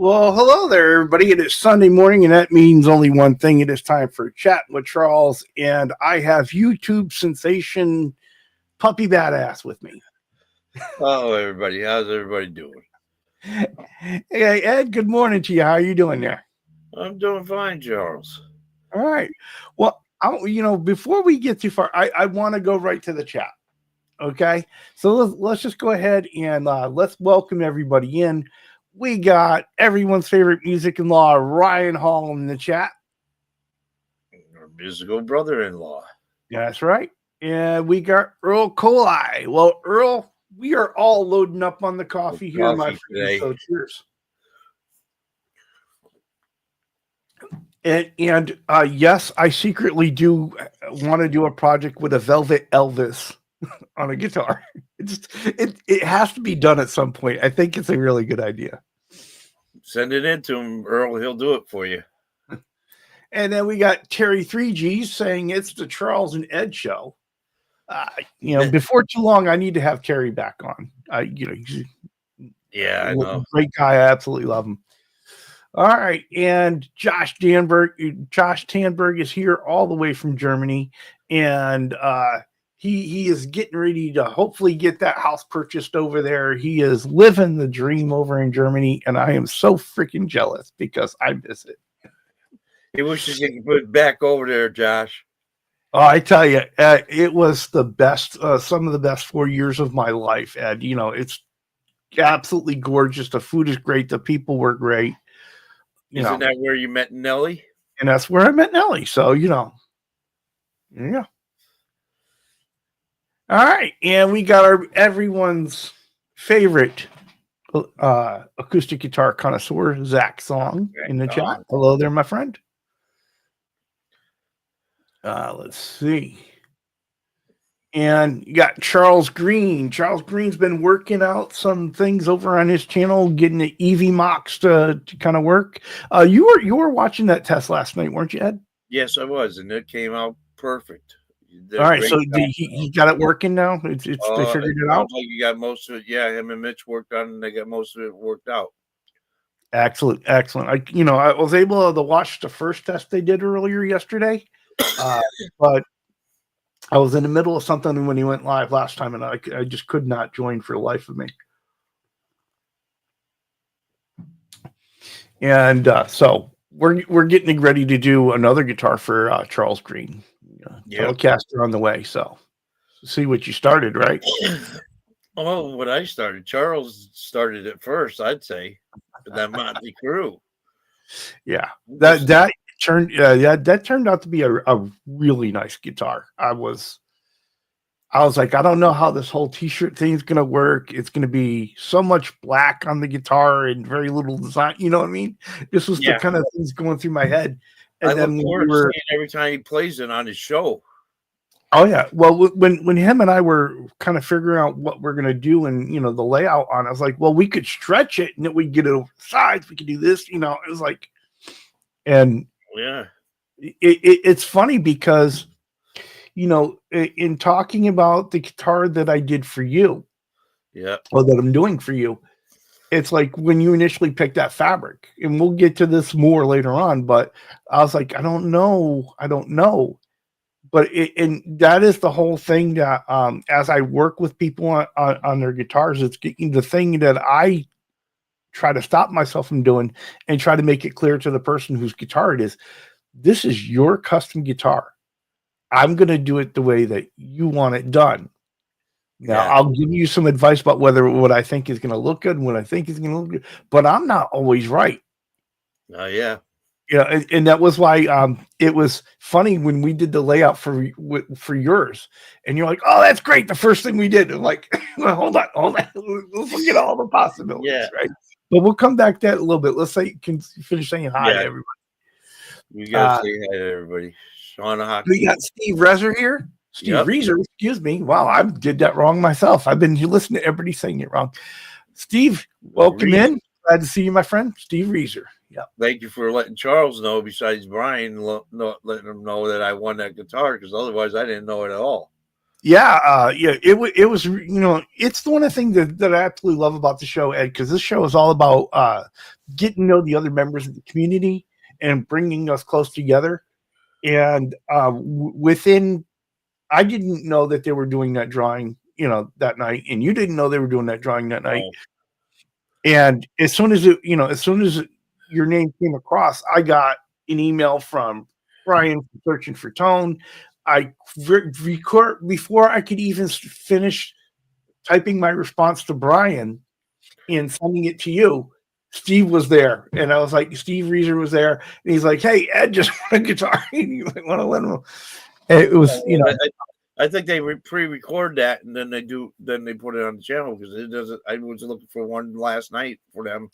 Well, hello there, everybody. It is Sunday morning, and that means only one thing. It is time for Chat with Charles, and I have YouTube sensation Puppy Badass with me. Hello, everybody. How's everybody doing? Hey, Ed, good morning to you. How are you doing there? I'm doing fine, Charles. All right. Well, before we get too far, I want to go right to the chat. Okay. So let's just go ahead and let's welcome everybody in. We got everyone's favorite music and law, Ryan Hall, in the chat. Our musical brother-in-law. That's right. And we got Earl Coli. Well, Earl, we are all loading up on the coffee here, my friend. Today. So cheers. And yes, I secretly do want to do a project with a Velvet Elvis on a guitar. It has to be done at some point. I think it's a really good idea. Send it in to him, Earl. He'll do it for you. And then we got Terry 3G saying it's the Charles and Ed show. Before too long, I need to have Terry back on. Yeah, I know. Great guy. I absolutely love him. All right. And Josh Tanberg is here all the way from Germany. And he is getting ready to hopefully get that house purchased over there. He is living the dream over in Germany. And I am so freaking jealous because I miss it. He wishes he could put it back over there, Josh. Oh, I tell you, it was the best, some of the best 4 years of my life, Ed. It's absolutely gorgeous. The food is great. The people were great. Isn't that where you met Nellie? And that's where I met Nellie. So, yeah. All right. And we got everyone's favorite acoustic guitar connoisseur, Zach Song, in the chat. Hello there, my friend. Let's see. And you got Charles Green. Charles Green's been working out some things over on his channel, getting the EV Mox to kind of work. You were watching that test last night, weren't you, Ed? Yes, I was, and it came out perfect. All right, so he got it working now? They figured it out? Like you got most of it. Yeah, him and Mitch worked on it, and they got most of it worked out. Excellent. I was able to watch the first test they did earlier yesterday, but I was in the middle of something when he went live last time, and I just could not join for the life of me. And so we're getting ready to do another guitar for Charles Green. Telecaster on the way. So see what you started, right? Oh, what I started. Charles started it first, I'd say. That Motley Crew. Yeah, that turned out to be a really nice guitar. I was like, I don't know how this whole t-shirt thing is going to work. It's going to be so much black on the guitar and very little design. You know what I mean? This was the kind of things going through my head. And then we were every time he plays it on his show. Oh yeah. Well, when him and I were kind of figuring out what we're going to do and, the layout on, I was like, well, we could stretch it and then we get it over the sides. We could do this, it was like, and yeah, it's funny because, in talking about the guitar that I did for you, or that I'm doing for you, it's like when you initially picked that fabric, and we'll get to this more later on, but I was like, I don't know. But and that is the whole thing that as I work with people on their guitars, it's the thing that I try to stop myself from doing and try to make it clear to the person whose guitar it is. This is your custom guitar. I'm going to do it the way that you want it done. Now, I'll give you some advice about what I think is going to look good and what I think is going to look good, but I'm not always right. Oh, yeah. Yeah, and that was why it was funny when we did the layout for yours, and you're like, "Oh, that's great!" The first thing we did, I'm like, well, hold on, let's look at all the possibilities, right? But we'll come back to that a little bit. Let's finish saying hi to everybody. We gotta say hi to everybody. Shauna, we got Steve Rezer here. Steve Rezer, excuse me. Wow, I did that wrong myself. I've been listening to everybody saying it wrong. Steve, welcome in. Glad to see you, my friend, Steve Rezer. Yeah. Thank you for letting Charles know, besides Brian, letting him know that I won that guitar, because otherwise I didn't know it at all. Yeah, it was, it's the one of the things that I absolutely love about the show, Ed, because this show is all about getting to know the other members of the community and bringing us close together. And within, I didn't know that they were doing that drawing, that night, and you didn't know they were doing that drawing that night. Oh. And as soon as your name came across, I got an email from Brian searching for Tone. I record before I could even finish typing my response to Brian and sending it to you. Steve was there, and I was like, Steve Reeser was there, and he's like, "Hey, Ed just want a guitar. You want to let him?" And it was, I think they pre-record that, and then they put it on the channel because it doesn't. I was looking for one last night for them,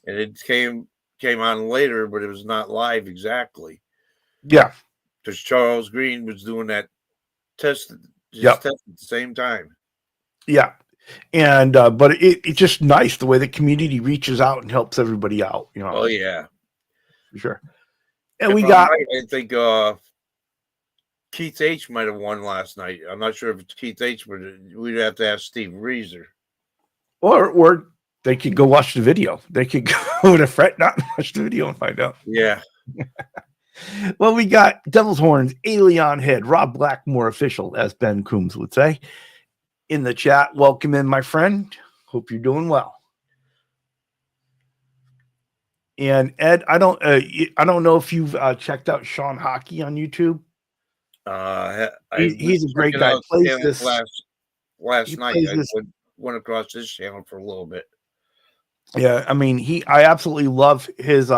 and it came on later, but it was not live exactly. Yeah, because Charles Green was doing that test, test at the same time. Yeah, and but it's just nice the way the community reaches out and helps everybody out. Oh yeah, for sure. And we got. I think Keith H might have won last night. I'm not sure if it's Keith H, but we'd have to ask Steve Reeser. Or they could go watch the video. They could go to Fret Not and watch the video and find out. Yeah. Well, we got Devil's Horns, Alien Head, Rob Blackmore official, as Ben Coombs would say, in the chat. Welcome in, my friend. Hope you're doing well. And Ed, I don't know if you've checked out Sean Hockey on YouTube. He's a great guy. Plays this last night. I went across his channel for a little bit. Yeah, I mean, I absolutely love his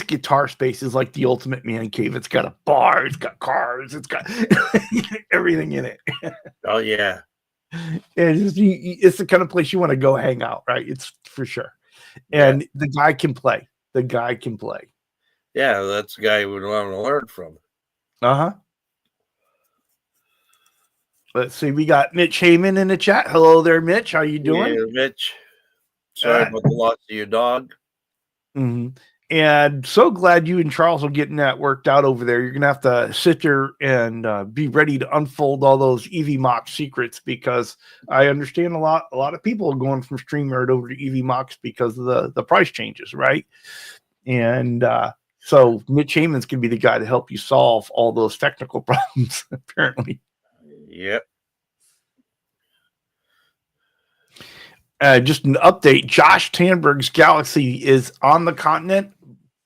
guitar space is like the ultimate man cave. It's got a bar, it's got cars, it's got everything in it. Oh yeah, and it's the kind of place you want to go hang out, right? It's for sure. And the guy can play. Yeah, that's the guy you would want to learn from. Let's see. We got Mitch Heyman in the chat. Hello there, Mitch. How you doing? Yeah, Mitch. Sorry about the loss of your dog. Mm-hmm. And so glad you and Charles are getting that worked out over there. You're going to have to sit there and be ready to unfold all those EV Mox secrets, because I understand a lot of people are going from StreamYard over to EV Mox because of the price changes, right? And so Mitch Heyman's going to be the guy to help you solve all those technical problems, apparently. Yep. Just an update. Josh Tanberg's Galaxy is on the continent,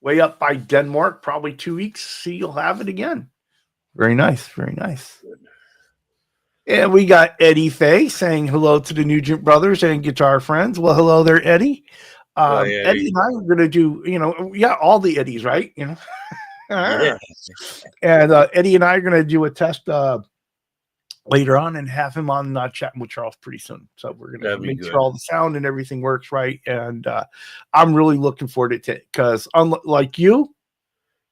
way up by Denmark, probably 2 weeks. See, you'll have it again. Very nice. Very nice. And we got Eddie Fay saying hello to the Nugent brothers and guitar friends. Well, hello there, Eddie. Eddie and I are going to do, all the Eddies, right? Yeah. And Eddie and I are going to do a test later on and have him on chatting with Charles pretty soon. So we're going to make sure all the sound and everything works right. And I'm really looking forward to it because unlike you,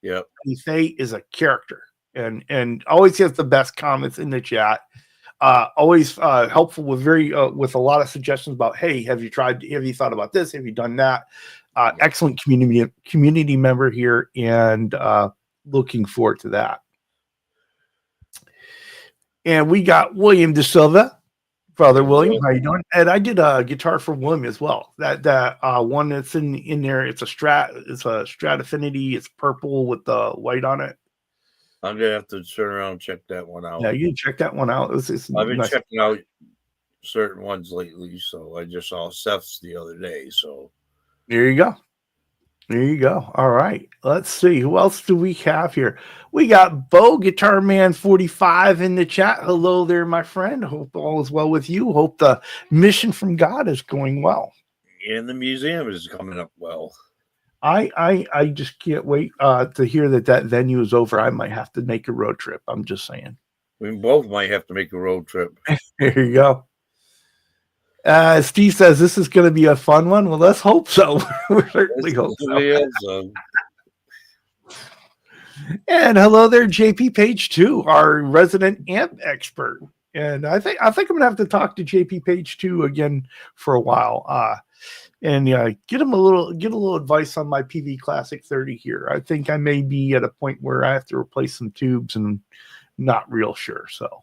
Eddie Fay is a character and always has the best comments in the chat. Always helpful with with a lot of suggestions about, hey, have you thought about this? Have you done that? Excellent community member here, and looking forward to that. And we got William De Silva, brother William. How you doing? And I did a guitar for William as well. That one that's in there. It's a Strat Affinity. It's purple with the white on it. I'm gonna have to turn around and check that one out. Yeah, you can check that one out. I've been checking out certain ones lately, so I just saw Seth's the other day. So there you go. All right. Let's see. Who else do we have here? We got Bo Guitar Man 45 in the chat. Hello there, my friend. Hope all is well with you. Hope the mission from God is going well. And the museum is coming up well. I just can't wait to hear that venue is over. I might have to make a road trip. I'm just saying. We both might have to make a road trip. There you go. Steve says this is going to be a fun one. Well, let's hope so. We certainly hope so. And hello there, JP Page 2, our resident amp expert. And I think I'm going to have to talk to JP Page 2 again for a while. And get a little advice on my PV Classic 30 here. I think I may be at a point where I have to replace some tubes and not real sure. So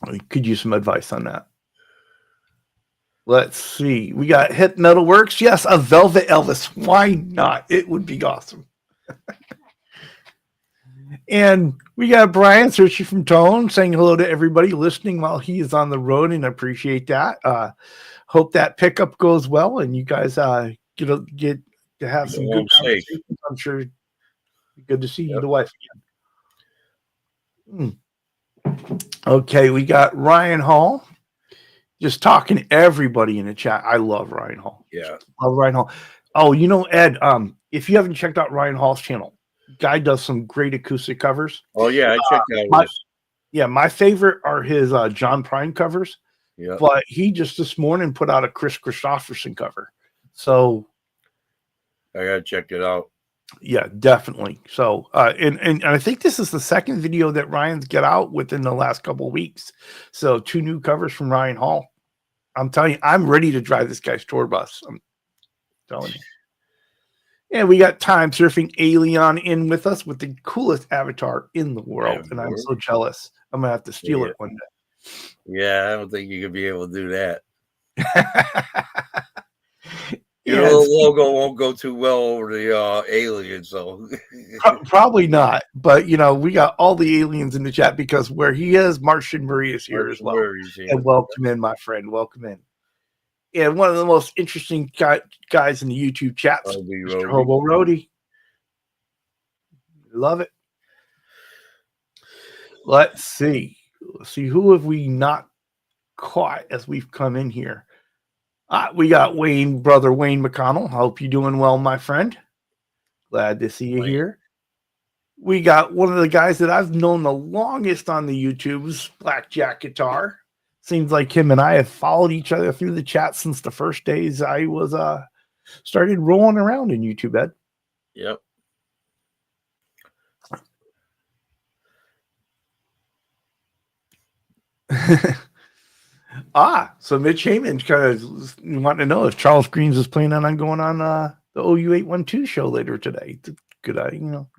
I could use some advice on that. Let's see. We got Hip Metal Works. Yes, a Velvet Elvis. Why not? It would be awesome. And we got Brian searching from Tone saying hello to everybody listening while he is on the road, and I appreciate that. Hope that pickup goes well and you guys get to have some good conversations. I'm sure good to see you, the wife again. Okay, we got Ryan Hall just talking to everybody in the chat. I love Ryan Hall. Yeah, love Ryan Hall. Oh, you know, Ed, if you haven't checked out Ryan Hall's channel, guy does some great acoustic covers. Oh yeah, I checked out my favorite are his John Prine covers. Yeah, but he just this morning put out a Chris Christopherson cover. So I gotta check it out. Yeah, definitely. So and I think this is the second video that Ryan's got out within the last couple of weeks. So 2 new covers from Ryan Hall. I'm telling you, I'm ready to drive this guy's tour bus. I'm telling you. And we got Time Surfing Alien in with us with the coolest avatar in the world. And I'm so jealous. I'm going to have to steal it one day. Yeah, I don't think you could be able to do that. Your logo won't go too well over the alien, so probably not. But you know, we got all the aliens in the chat because where he is, Martian Murray is here as well. And welcome in, my friend. Welcome in. And one of the most interesting guys in the YouTube chat, Mr. Hobo Roadie. Love it. Let's see. Who have we not caught as we've come in here? We got brother Wayne McConnell. Hope you're doing well, my friend. Glad to see you here. We got one of the guys that I've known the longest on the YouTubes, Blackjack Guitar. Seems like him and I have followed each other through the chat since the first days I was started rolling around in YouTube, Ed. Yep. So Mitch Heyman kind of wanting to know if Charles Greens is planning on going on the OU812 show later today. Good,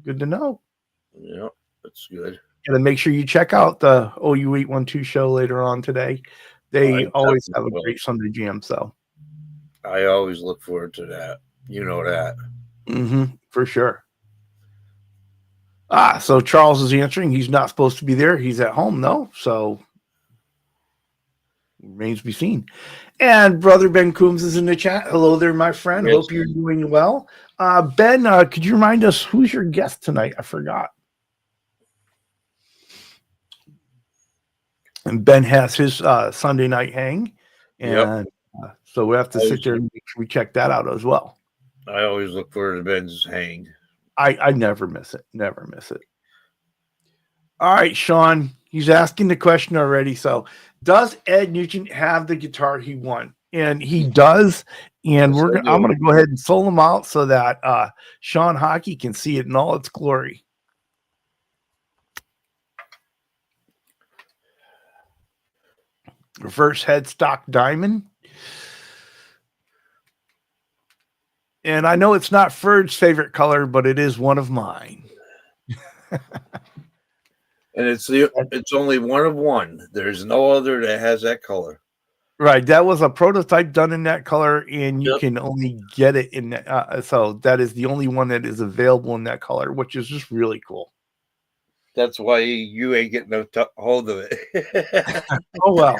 good to know. Yep, that's good. Gotta make sure you check out the OU812 show later on today. They always have a great Sunday jam. So I always look forward to that. You know that. For sure. So Charles is answering. He's not supposed to be there. He's at home, though. So remains to be seen. And brother Ben Coombs is in the chat. Hello there, my friend. Yes. Hope you're doing well. Ben, could you remind us who's your guest tonight? I forgot. And Ben has his Sunday night hang. And so we have to sit there and make sure we check that out as well. I always look forward to Ben's hang. I never miss it. Never miss it. All right, Sean. He's asking the question already. So, does Ed Nugent have the guitar he won? And he does. And I'm going to go ahead and solo him out so that Sean Hockey can see it in all its glory. Reverse headstock diamond. And I know it's not Ferd's favorite color, but it is one of mine. And it's only one of one. There's no other that has that color. Right. That was a prototype done in that color, and you can only get it in that. So that is the only one that is available in that color, which is just really cool. That's why you ain't getting a hold of it. Oh, well.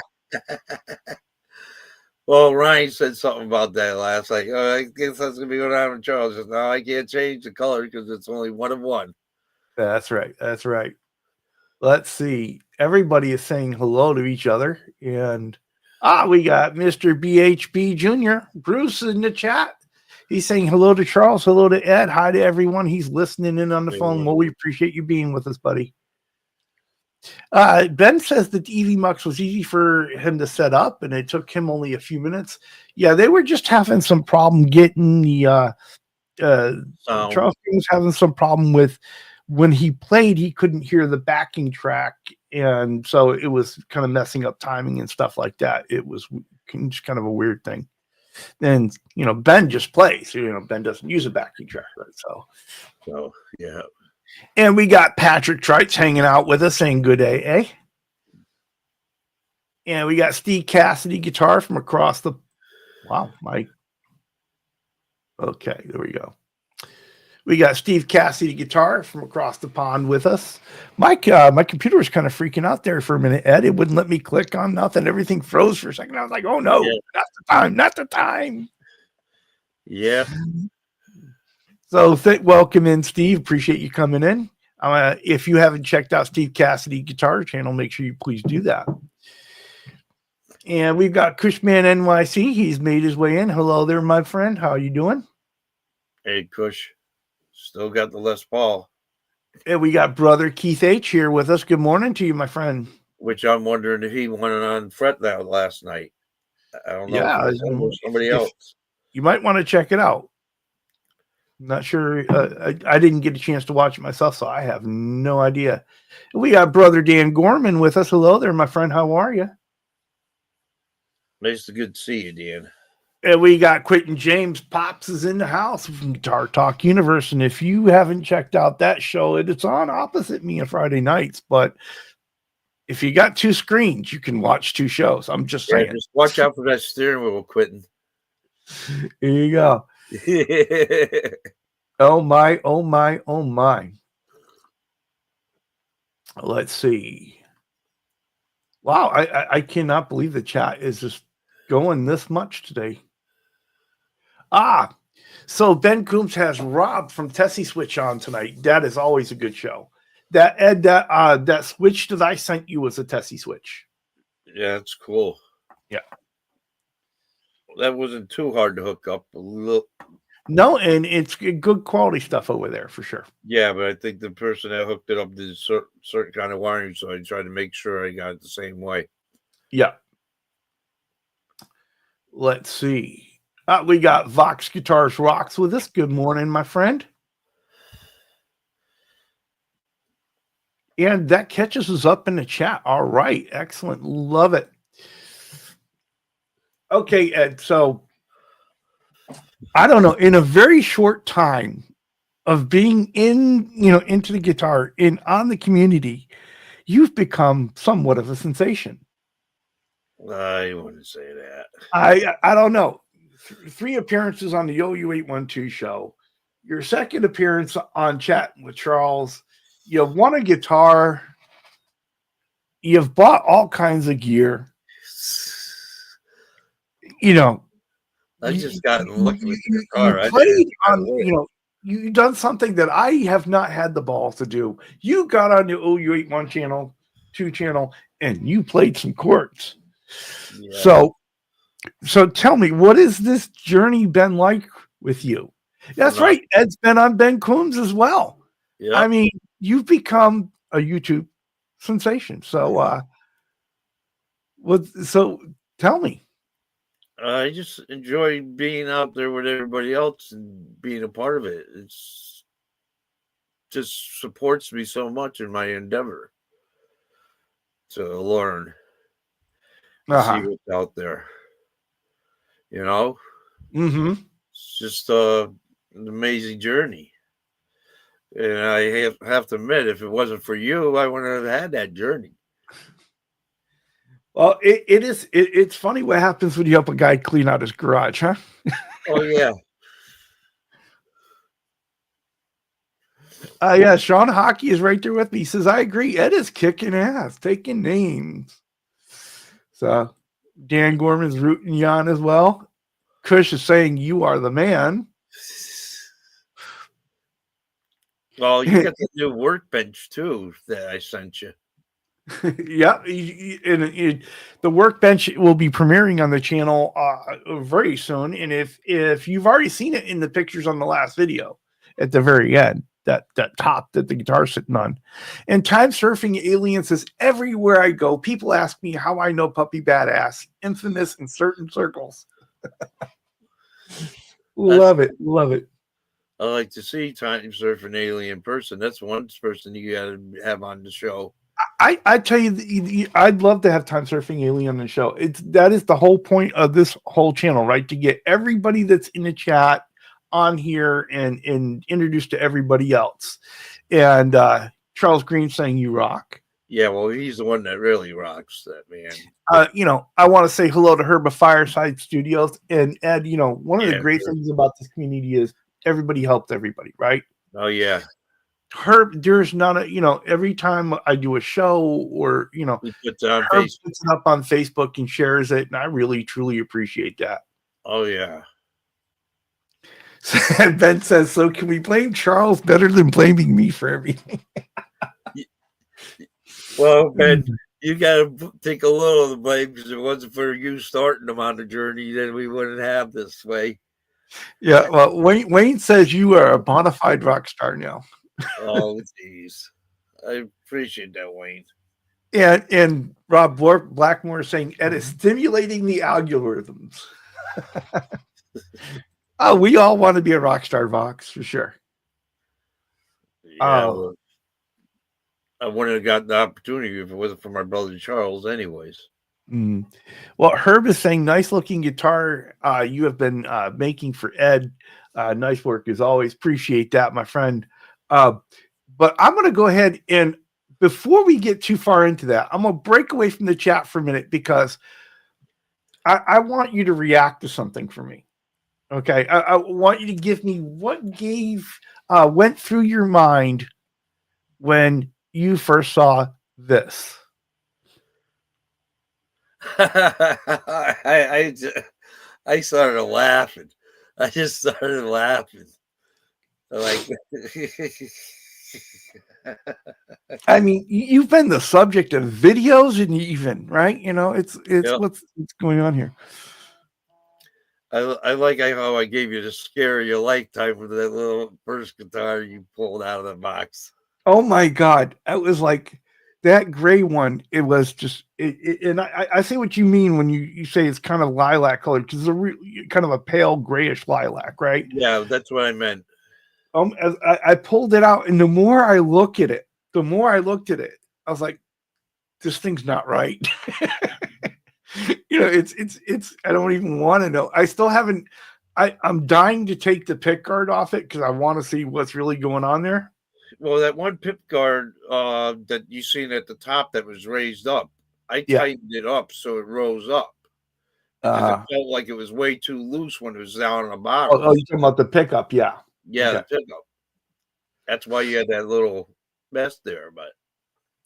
Well, Ryan said something about that last night. Oh, I guess that's going to be what happened with Charles. Says, no, I can't change the color because it's only one of one. That's right. That's right. Let's see. Everybody is saying hello to each other. And we got Mr. BHB Jr. Bruce in the chat. He's saying hello to Charles, hello to Ed, hi to everyone. He's listening in on the phone. Well, we appreciate you being with us, buddy. Ben says that the EV Mux was easy for him to set up, and it took him only a few minutes. Yeah, they were just having some problem getting the Charles was having some problem with when he played, he couldn't hear the backing track, and so it was kind of messing up timing and stuff like that. It was just kind of a weird thing. And Ben just plays. Ben doesn't use a backing track, right? So yeah. And we got Patrick Trites hanging out with us, saying good day, eh? And we got Steve Cassidy guitar from across the. Wow, Mike. Okay, there we go. We got Steve Cassidy guitar from across the pond with us. Mike, my computer was kind of freaking out there for a minute, Ed. It wouldn't let me click on nothing. Everything froze for a second. I was like, oh no, not the time, not the time. Yeah. So welcome in, Steve. Appreciate you coming in. If you haven't checked out Steve Cassidy guitar channel, make sure you please do that. And we've got Cushman NYC. He's made his way in. Hello there, my friend. How are you doing? Hey, Cush. Still got the Les Paul. And we got brother Keith H here with us. Good morning to you, my friend. Which I'm wondering if he went on Fret Now last night. I don't know. Yeah, if it was somebody else. You might want to check it out. I'm not sure. I didn't get a chance to watch it myself, so I have no idea. We got brother Dan Gorman with us. Hello there, my friend. How are you? Nice to good to see you, Dan. And we got Quentin James Pops is in the house from Guitar Talk Universe. And if you haven't checked out that show, it's on opposite me on Friday nights. But if you got two screens, you can watch two shows. I'm just saying. Just watch out for that steering wheel, Quentin. Here you go. Oh my, oh my, oh my. Let's see. Wow, I cannot believe the chat is just going this much today. So Ben Coombs has Rob from Tessie Switch on tonight. That is always a good show. That switch that I sent you was a Tessie switch. Yeah, it's cool. Yeah. That wasn't too hard to hook up. No, and it's good quality stuff over there for sure. Yeah, but I think the person that hooked it up did certain kind of wiring, so I tried to make sure I got it the same way. Yeah. Let's see. We got Vox Guitars Rocks with us. Good morning, my friend. And that catches us up in the chat. All right. Excellent. Love it. Okay, Ed. So I don't know. In a very short time of being into the guitar and on the community, you've become somewhat of a sensation. I wouldn't say that. I don't know. 3 appearances on the OU812 show. Your second appearance on Chatting with Charles. You've won a guitar. You've bought all kinds of gear. I just gotten lucky with the guitar. You played on, you've done something that I have not had the balls to do. You got on the OU81 channel, 2 channel, and you played some chords. Yeah. So tell me, what has this journey been like with you? That's right. Ed's been on Ben Coombs as well. Yeah. I mean, you've become a YouTube sensation. So, so tell me. I just enjoy being out there with everybody else and being a part of it. It's just supports me so much in my endeavor to learn, see what's out there. It's just an amazing journey. And I have to admit, if it wasn't for you, I wouldn't have had that journey. Well, it's funny what happens when you help a guy clean out his garage, huh? Oh, yeah. Yeah, Sean Hockey is right there with me. He says, I agree. Ed is kicking ass, taking names. So Dan Gorman's rooting you on as well. Kush is saying you are the man. Well, you got the new workbench too that I sent you. Yeah, the workbench will be premiering on the channel very soon. And if you've already seen it in the pictures on the last video at the very end, that top that the guitar's sitting on. And Time Surfing Alien says, everywhere I go, people ask me how I know Puppy Badass, infamous in certain circles. Love it. I like to see Time Surfing Alien in person. That's one person you got to have on the show. I tell you, I'd love to have Time Surfing Alien on the show. That is the whole point of this whole channel, right? To get everybody that's in the chat on here and introduced to everybody else. And Charles Green saying you rock. Yeah, well, he's the one that really rocks that, man. I want to say hello to Herb of Fireside Studios and Ed. One of the great things about this community is everybody helps everybody, right? Oh yeah. Herb, there's not every time I do a show or he puts it on Herb Facebook. puts it up on Facebook and shares it, and I really truly appreciate that. Oh yeah. Ben says, so can we blame Charles better than blaming me for everything? Well, Ben, you got to take a little of the blame, because if it wasn't for you starting them on the journey, then we wouldn't have this way. Yeah, well, Wayne says you are a bona fide rock star now. Oh, jeez. I appreciate that, Wayne. And Rob Blackmore is saying, Ed is stimulating the algorithms. Oh, we all want to be a rock star, Vox, for sure. Yeah, well, I wouldn't have got the opportunity if it wasn't for my brother Charles anyways. Well, Herb is saying, nice looking guitar you have been making for Ed. Nice work as always. Appreciate that, my friend. But I'm going to go ahead and before we get too far into that, I'm going to break away from the chat for a minute because I want you to react to something for me. Okay. I want you to give me what went through your mind when you first saw this. I started laughing. I just started laughing. Like, I mean, you've been the subject of videos and even, right? It's what's going on here. I like how I gave you the scare of your lifetime with that little first guitar you pulled out of the box. Oh my God. It was like that gray one. It was just, and I see what you mean when you say it's kind of lilac colored, because it's kind of a pale grayish lilac, right? Yeah, that's what I meant. As I pulled it out, and the more I looked at it, I was like, this thing's not right. It's I don't even want to know. I still haven't. I'm dying to take the pick guard off it because I want to see what's really going on there. Well, that one pick guard that you seen at the top that was raised up, I tightened it up so it rose up, because it felt like it was way too loose when it was down on the bottom. Oh, you're talking about the pickup, yeah. Yeah, okay. The pickup. That's why you had that little mess there, but.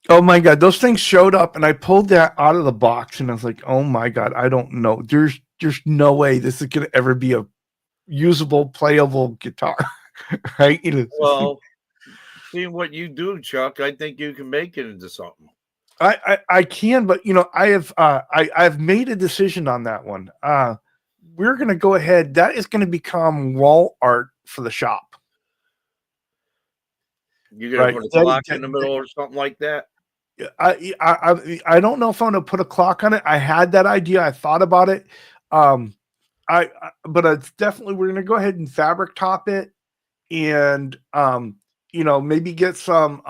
Oh my God, those things showed up, and I pulled that out of the box, and I was like, "Oh my God, I don't know. There's no way this is going to ever be a usable, playable guitar, right?" Well, seeing what you do, Chuck, I think you can make it into something. I can, but I've made a decision on that one. We're going to go ahead. That is going to become wall art for the shop. You're going to put a clock in the middle or something like that? I don't know if I'm going to put a clock on it. I had that idea. I thought about it. But it's definitely, we're going to go ahead and fabric top it, and maybe get some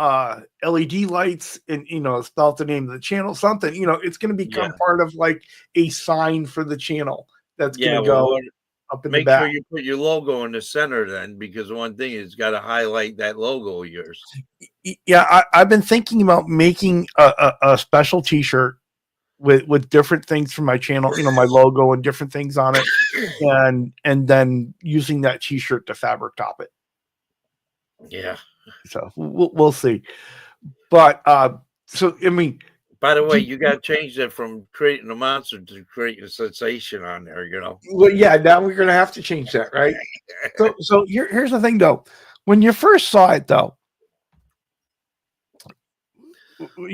LED lights, and spell the name of the channel, something. It's going to become part of like a sign for the channel that's going to go up in the back. Make sure you put your logo in the center then, because one thing is got to highlight that logo of yours. Yeah, I've been thinking about making a special T-shirt with different things from my channel, my logo and different things on it, and then using that T-shirt to fabric top it. Yeah. So we'll see. But so I mean, by the way, you got to change that from creating a monster to creating a sensation on there. Well, yeah. Now we're gonna have to change that, right? So here's the thing, though. When you first saw it, though, were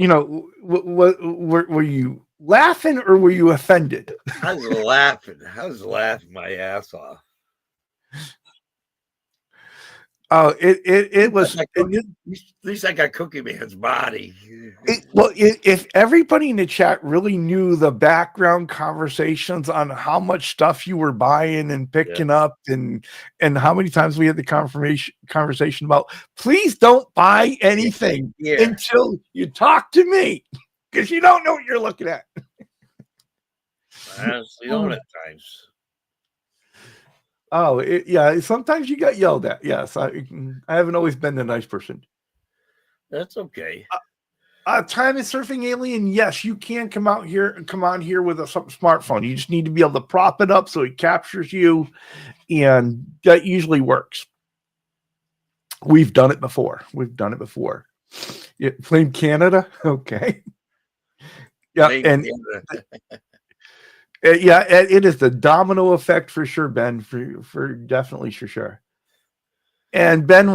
you laughing or were you offended? I was laughing. I was laughing my ass off. Oh, it was. At least I got Cookie Man's body. If everybody in the chat really knew the background conversations on how much stuff you were buying and picking up, and how many times we had the conversation about, please don't buy anything until you talk to me, because you don't know what you're looking at. I honestly don't at times. Oh, yeah. Sometimes you got yelled at. Yes, I haven't always been the nice person. That's okay. Time is surfing alien. Yes, you can come on here with a smartphone. You just need to be able to prop it up so it captures you, and that usually works. We've done it before. Yeah, Flame Canada. Okay. Yeah, and yeah, it is the domino effect for sure, Ben. For definitely for sure. And Ben,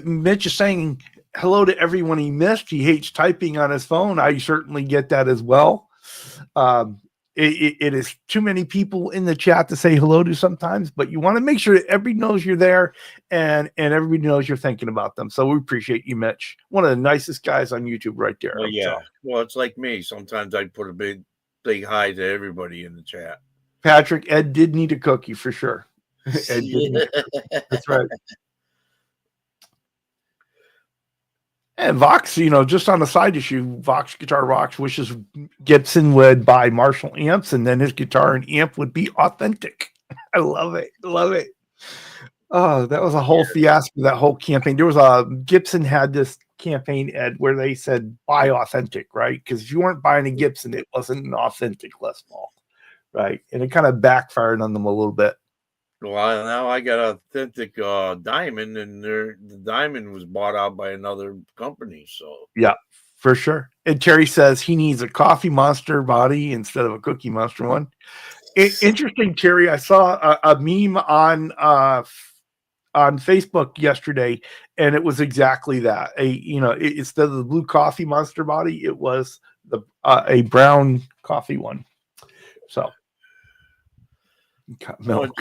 Mitch is saying hello to everyone he missed. He hates typing on his phone. I certainly get that as well. It is too many people in the chat to say hello to sometimes, but you want to make sure that everybody knows you're there and everybody knows you're thinking about them. So we appreciate you, Mitch. One of the nicest guys on YouTube right there. Well, yeah. Well, it's like me. Sometimes I put a big hi to everybody in the chat. Patrick, Ed did need a cookie for sure. Ed did need a cookie. That's right. And Vox, just on a side issue, Vox Guitar Rocks wishes Gibson would buy Marshall amps and then his guitar and amp would be authentic. I love it. Oh, that was a whole fiasco, that whole campaign. There was Gibson had this campaign, Ed, where they said buy authentic, right? Because if you weren't buying a Gibson, it wasn't an authentic Les Paul, right? And it kind of backfired on them a little bit. Well, now I got authentic diamond, and the diamond was bought out by another company. So yeah, for sure. And Terry says he needs a coffee monster body instead of a cookie monster one. Interesting, Terry. I saw a meme on Facebook yesterday, and it was exactly that. Instead of the blue coffee monster body, it was a brown coffee one. So. Milk.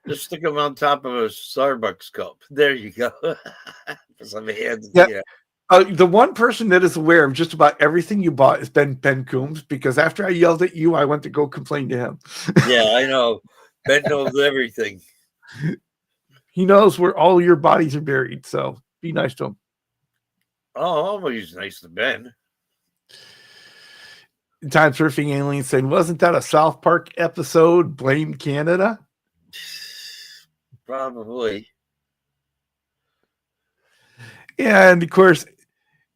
Just stick them on top of a Starbucks cup. There you go. For some hands. Yeah. The one person that is aware of just about everything you bought is Ben Coombs, because after I yelled at you, I went to go complain to him. Yeah, I know. Ben knows everything. He knows where all your bodies are buried, so be nice to him. Oh, always nice to Ben. Time Surfing Alien saying, wasn't that a South Park episode? Blame Canada? Probably. And of course,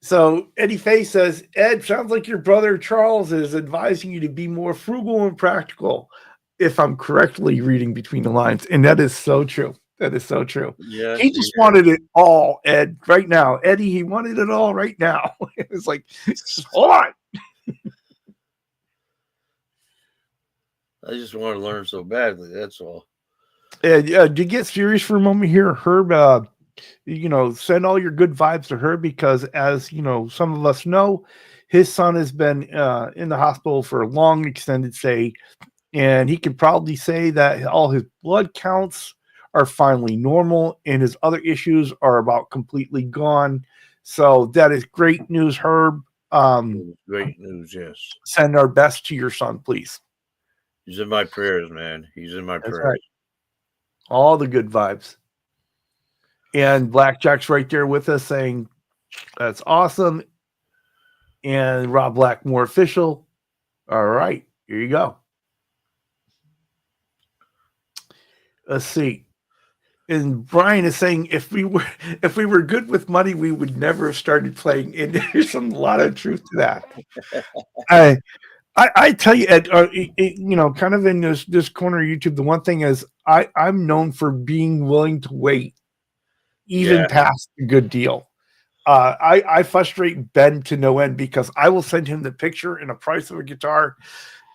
so Eddie Faye says, Ed, sounds like your brother Charles is advising you to be more frugal and practical, if I'm correctly reading between the lines. And that is so true. Yeah, he just wanted it all, Ed, right now. Eddie, he wanted it all right now. It was like, hold on. I just want to learn so badly. That's all. And to get serious for a moment here, Herb, send all your good vibes to her, because as some of us know, his son has been in the hospital for a long extended stay, and he can proudly say that all his blood counts are finally normal and his other issues are about completely gone. So that is great news, Herb. Great news, yes. Send our best to your son, please. He's in my prayers, man. He's in my prayers. Right. All the good vibes. And Blackjack's right there with us saying, that's awesome. And Rob Blackmore official. All right, here you go. Let's see. And Brian is saying, if we were good with money, we would never have started playing. And there's a lot of truth to that. I tell you, Ed, kind of in this corner of YouTube, the one thing is I'm known for being willing to wait, even past a good deal. I frustrate Ben to no end, because I will send him the picture and a price of a guitar,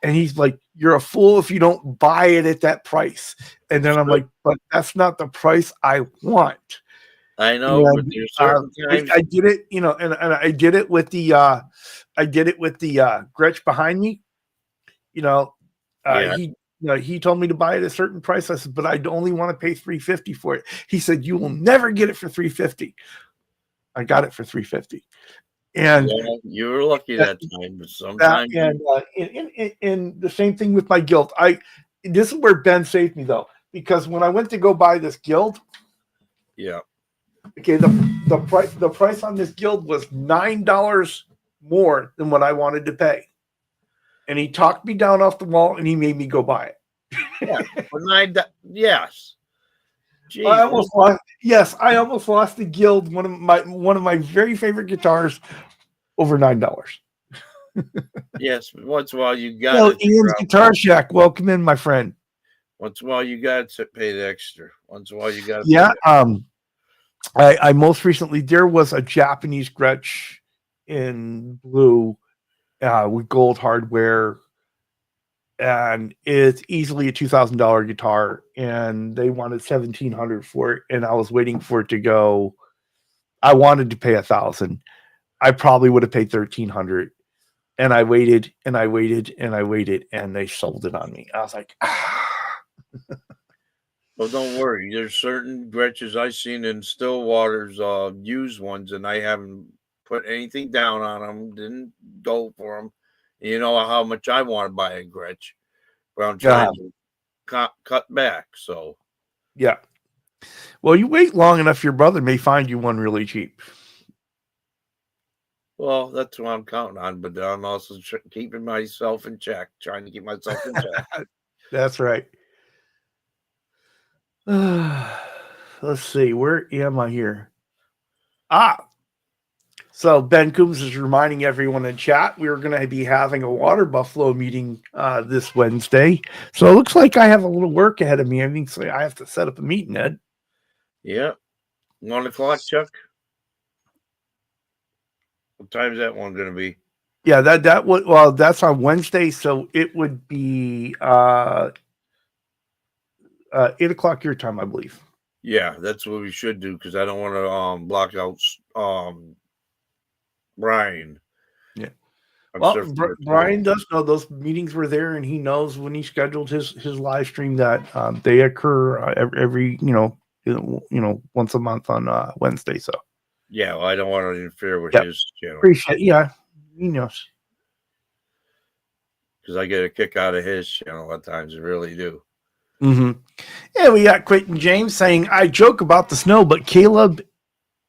and he's like, "You're a fool if you don't buy it at that price." And then I'm like, "But that's not the price I want." I know, but there's certain times I did it, and I did it with the Gretsch behind me. He told me to buy it at a certain price. I said, but I'd only want to pay $350 for it. He said, you will never get it for $350. I got it for $350. And you were lucky that time, but sometimes and the same thing with my guild. This is where Ben saved me, though, because when I went to go buy this guild, okay, the price on this guild was $9 more than what I wanted to pay. And he talked me down off the wall, and he made me go buy it. Yes. I almost lost the guild. One of my very favorite guitars. over $9. Yes, but once in a while you got to. Ian's Guitar Shack, welcome in, my friend. Once in a while you got to pay the extra. Once in a while you got to. Yeah. I most recently there was a Japanese Gretsch in blue with gold hardware, and it's easily a $2,000 guitar, and they wanted $1,700 for it, and I was waiting for it to go. I wanted to pay $1,000. I probably would have paid $1,300, and I waited and I waited and I waited, and they sold it on me. I was like, Well, don't worry. There's certain Gretches I've seen in Stillwater's used ones, and I haven't put anything down on them. Didn't go for them. You know how much I want to buy a Gretsch, but I'm trying to cut back. So, yeah. Well, you wait long enough, your brother may find you one really cheap. Well, that's what I'm counting on, but I'm also keeping myself in check, trying to keep myself in check. That's right. Let's see, where am I here? So Ben Coombs is reminding everyone in chat we're going to be having a Water Buffalo meeting this Wednesday. So it looks like I have a little work ahead of me. I think I have to set up a meeting, Ed. Yeah. 1 o'clock, Chuck? What time is that one going to be? Yeah, that's on Wednesday, so it would be 8 o'clock your time, I believe. Yeah, that's what we should do, because I don't want to block out Brian. Yeah. Well, Brian does know those meetings were there, and he knows when he scheduled his live stream that they occur every once a month on Wednesday. So yeah, well, I don't want to interfere with his channel. Appreciate, yeah, he knows, because I get a kick out of his channel at times. I really do. Mm-hmm. Yeah, we got Quentin James saying, I joke about the snow, but Caleb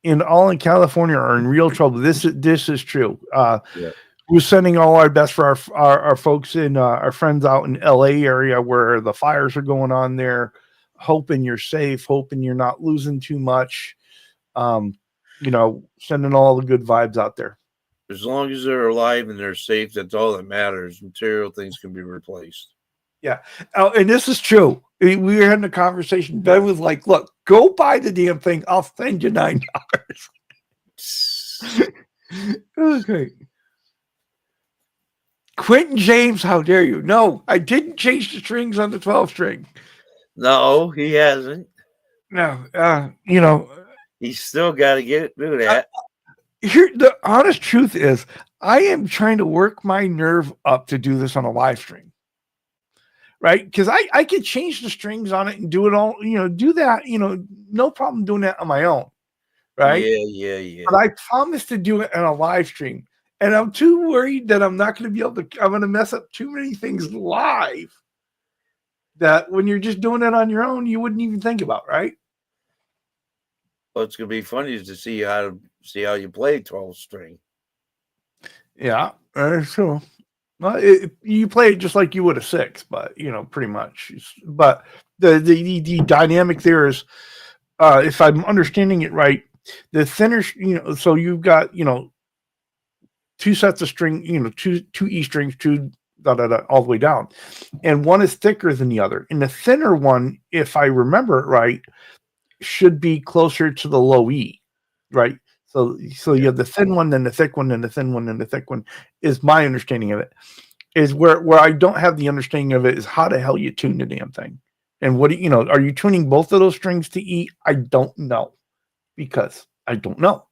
and all in California are in real trouble. This is true. We're sending all our best for our folks in our friends out in LA area where the fires are going on there, hoping you're safe, hoping you're not losing too much. Sending all the good vibes out there. As long as they're alive and they're safe, that's all that matters. Material things can be replaced. Yeah. And this is true. We were having a conversation. Ben was like, look, go buy the damn thing. I'll send you $9. Okay. Quentin James, how dare you? No, I didn't change the strings on the 12 string. No, he hasn't. No, he's still got to do that. Here, the honest truth is, I am trying to work my nerve up to do this on a live stream. Right? Because I could change the strings on it and do it all, do that, no problem doing that on my own. Right? Yeah. But I promised to do it on a live stream. And I'm too worried that I'm not going to be able to, I'm going to mess up too many things live that when you're just doing it on your own, you wouldn't even think about, right? Well, it's going to be funny to see how you play 12 string. Yeah, sure. Well, you play it just like you would a 6, but pretty much. But the dynamic there is, if I'm understanding it right, the thinner, so you've got 2 sets of string, two E strings, two all the way down, and one is thicker than the other. And the thinner one, if I remember it right, should be closer to the low E, right? So you have the thin one, then the thick one, then the thin one, then the thick one. Is my understanding of it. Is where I don't have the understanding of it is how the hell you tune the damn thing, and what are you tuning both of those strings to E? I don't know, because I don't know.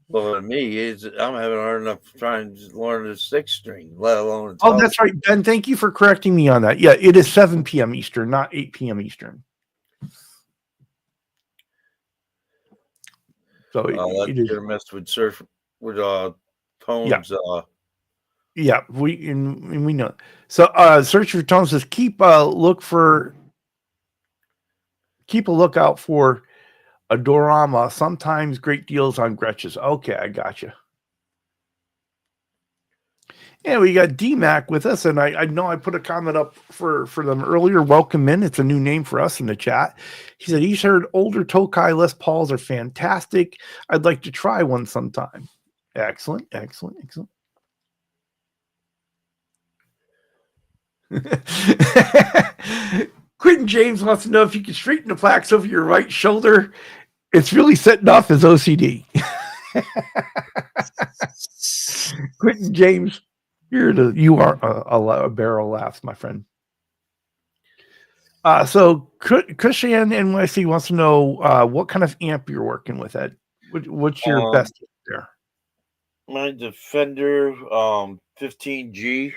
Well, for me, I'm having hard enough trying to learn the 6 string, let alone. Oh, that's right, Ben. Thank you for correcting me on that. Yeah, it is 7 p.m. Eastern, not 8 p.m. Eastern. So you're messed with tones. Yeah, we know. So Search for Tones says keep a lookout for Adorama. Sometimes great deals on Gretches. Okay, I got you. And we got DMAC with us, and I know I put a comment up for them earlier. Welcome in. It's a new name for us in the chat. He said he's heard older Tokai Les Pauls are fantastic. I'd like to try one sometime. Excellent, excellent, excellent. Quentin James wants to know if you can straighten the plaques over your right shoulder. It's really setting off his OCD. Quentin James, you are a barrel laughs, my friend. So Cushion NYC wants to know what kind of amp you're working with, Ed. What's your best there? My Defender 15G.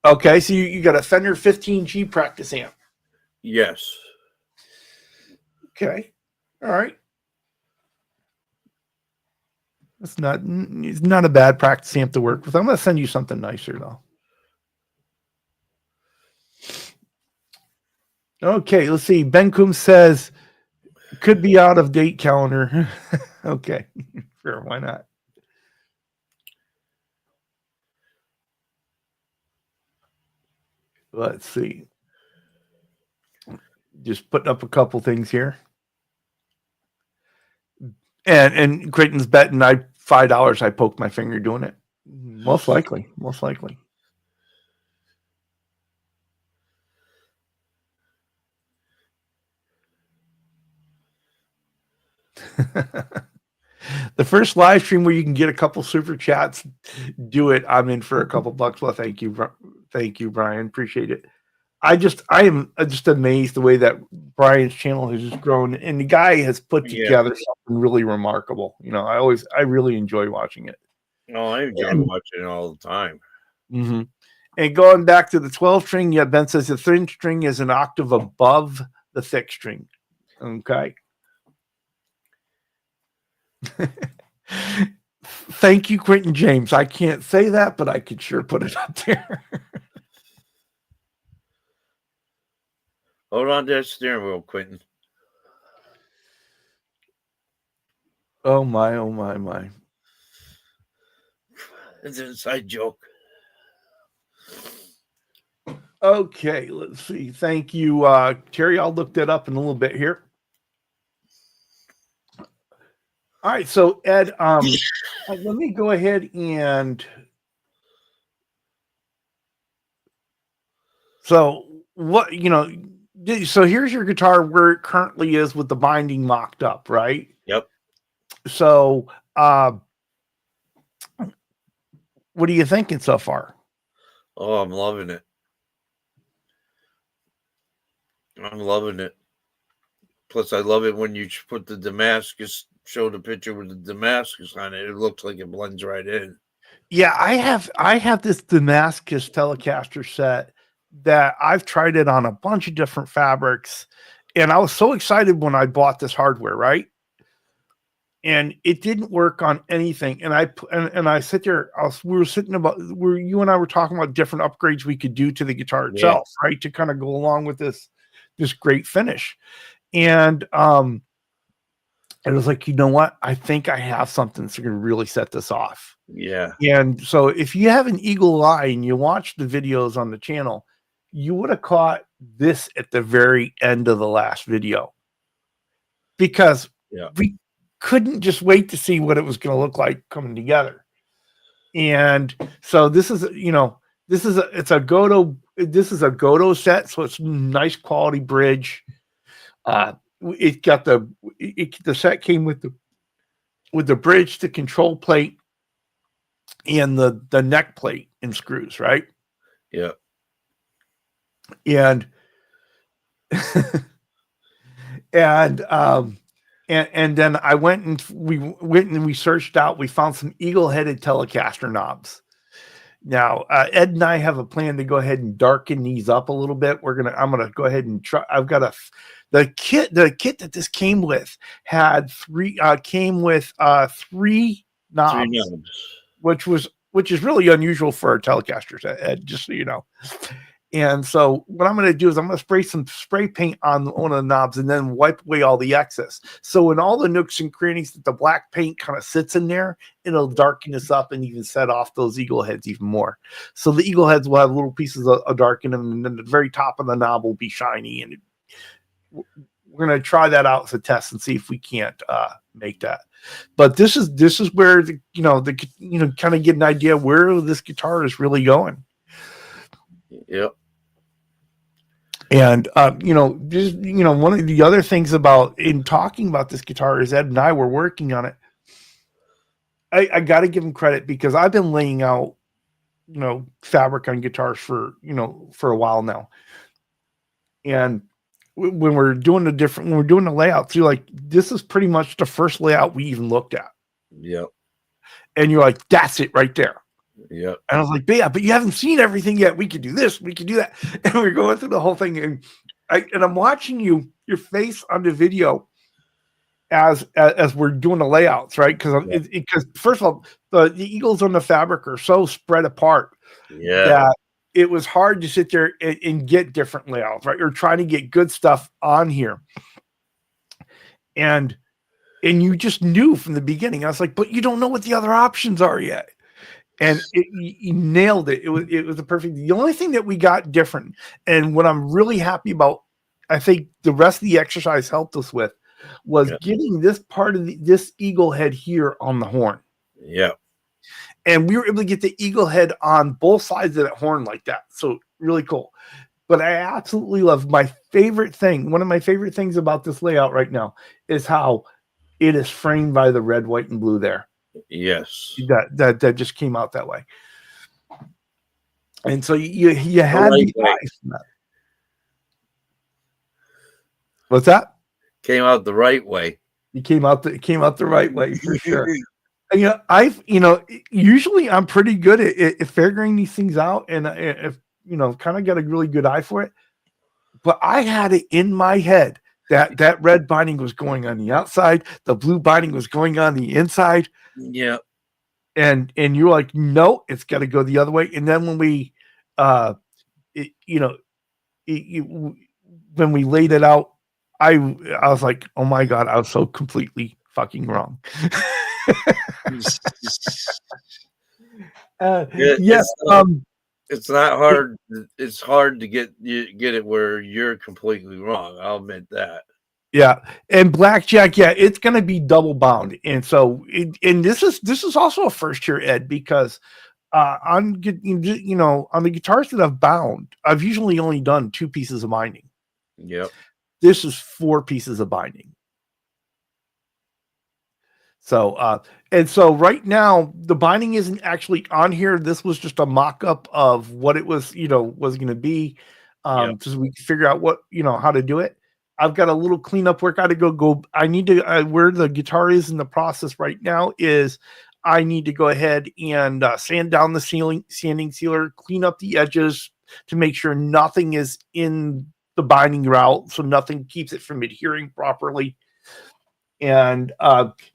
Okay, so you got a Fender 15G practice amp. Yes. Okay. All right. It's not a bad practice amp to work with. I'm going to send you something nicer though. Okay, let's see. Ben Coombs says could be out of date calendar. Okay, sure, why not? Let's see. Just putting up a couple things here. And Creighton's betting $5 I poked my finger doing it. Most likely. The first live stream where you can get a couple super chats, do it. I'm in for a couple bucks. Well, thank you, Brian. Appreciate it. I am just amazed the way that Brian's channel has just grown, and the guy has put together something really remarkable. You know, I really enjoy watching it. No, I enjoy watching it all the time. Mm-hmm. And going back to the 12 string, yeah, Ben says the thin string is an octave above the thick string. Okay. Thank you, Quentin James. I can't say that, but I could sure put it up there. Hold on to that steering wheel, Quentin. Oh my. It's an inside joke. Okay, let's see. Thank you, Terry. I'll look that up in a little bit here. All right, so Ed, let me go ahead and so here's your guitar where it currently is with the binding mocked up, right? Yep. So what are you thinking so far? Oh, I'm loving it. Plus, I love it when you put the Damascus, show the picture with the Damascus on it. It looks like it blends right in. Yeah, I have this Damascus Telecaster set that I've tried it on a bunch of different fabrics, and I was so excited when I bought this hardware, right? And it didn't work on anything. And I sit there. You and I were talking about different upgrades we could do to the guitar itself, right, to kind of go along with this great finish. And it was like, you know what? I think I have something that's going to really set this off. Yeah. And so if you have an eagle eye and you watch the videos on the channel, you would have caught this at the very end of the last video, because we couldn't just wait to see what it was going to look like coming together. And so this is a Goto set. So it's nice quality bridge. It got the set came with the bridge, the control plate, and the neck plate and screws, right? Yeah. And and then I went and we searched out. We found some eagle-headed Telecaster knobs. Now, Ed and I have a plan to go ahead and darken these up a little bit. I'm gonna go ahead and try. I've got the kit that this came with had three knobs, which is really unusual for our Telecasters, Ed, just so you know. And so what I'm going to do is I'm going to spray some spray paint on one of the knobs and then wipe away all the excess. So in all the nooks and crannies that the black paint kind of sits in there, it'll darken this up and even set off those eagle heads even more. So the eagle heads will have little pieces of dark in them, and then the very top of the knob will be shiny. And we're going to try that out as a test and see if we can't make that. But this is where kind of get an idea where this guitar is really going. Yep. And one of the other things about in talking about this guitar is Ed and I were working on it. I got to give him credit because I've been laying out, fabric on guitars for a while now. And when we're doing the layouts, you're like, this is pretty much the first layout we even looked at. Yep. And you're like, that's it right there. Yep. And I was like, yeah, but you haven't seen everything yet. We could do this, we could do that. And we're going through the whole thing. And I'm watching your face on the video as we're doing the layouts, right? Because first of all, the eagles on the fabric are so spread apart that it was hard to sit there and get different layouts, right? You're trying to get good stuff on here. And you just knew from the beginning. I was like, but you don't know what the other options are yet. And you nailed it. It was a perfect. The only thing that we got different, and what I'm really happy about, I think the rest of the exercise helped us with, was getting this part of this eagle head here on the horn. Yeah. And we were able to get the eagle head on both sides of that horn like that. So really cool. But I absolutely love one of my favorite things about this layout right now is how it is framed by the red, white, and blue there. Yes. That just came out that way. And so you had the eyes from that. What's that? Came out the right way. It came out the right way for sure. Usually I'm pretty good at figuring these things out, and if kind of got a really good eye for it. But I had it in my head that red binding was going on the outside, the blue binding was going on the inside. Yeah. And you're like, no, it's got to go the other way. And then when we, when we laid it out, I was like, oh my God, I was so completely fucking wrong. It's not hard. It's hard to get it where you're completely wrong. I'll admit that. Yeah, and blackjack, it's going to be double bound, and so this is also a first year, Ed, because on the guitars that I've bound, I've usually only done 2 pieces of binding. Yep. This is 4 pieces of binding. So and so right now the binding isn't actually on here. This was just a mock-up of what it was was going to be, so we can figure out what how to do it. I've got a little cleanup work. I need to where the guitar is in the process right now is I need to go ahead and sand down the sanding sealer, clean up the edges to make sure nothing is in the binding route, so nothing keeps it from adhering properly. And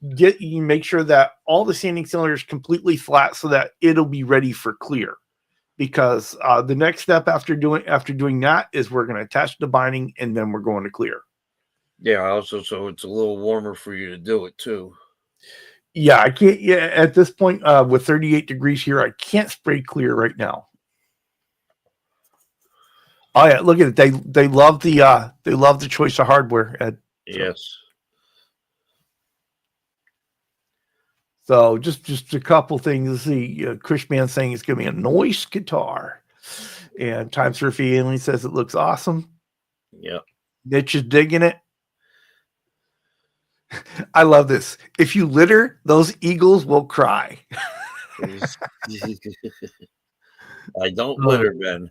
make sure that all the sanding sealer is completely flat so that it'll be ready for clear. Because the next step after doing that is we're going to attach the binding and then we're going to clear. Yeah, also so it's a little warmer for you to do it too. Yeah, I can't. Yeah, at this point with 38 degrees here, I can't spray clear right now. Oh yeah, look at it. They love the choice of hardware, Ed. Yes. So just a couple things to see. Chris Man saying it's going to be a nice guitar, and Time Surfy Alien says it looks awesome. Yep. Mitch is digging it. I love this. If you litter, those eagles will cry. I don't litter, Ben.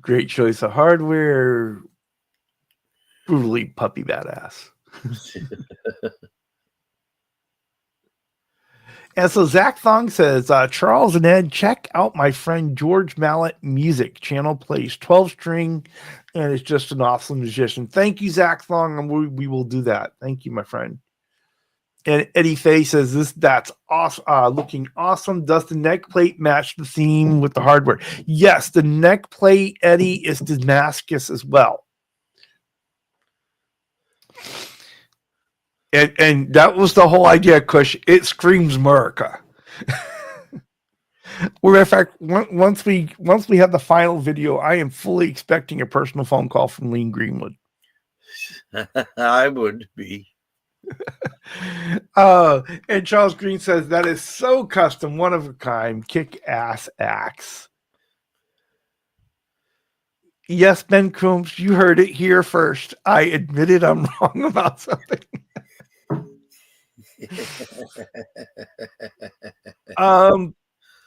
Great choice of hardware. Brutally puppy badass. And so Zach Thong says, Charles and Ed, check out my friend George Mallet Music channel, plays 12-string, and is just an awesome musician. Thank you, Zach Thong, and we will do that. Thank you, my friend. And Eddie Faye says that's awesome, looking awesome. Does the neck plate match the theme with the hardware? Yes, the neck plate, Eddie, is Damascus as well. And that was the whole idea, Kush. It screams America. Well, in fact, once we have the final video, I am fully expecting a personal phone call from Lean Greenwood. I would be. And Charles Green says that is so custom, one of a kind, kick-ass axe. Yes, Ben Coombs, you heard it here first. I admitted I'm wrong about something.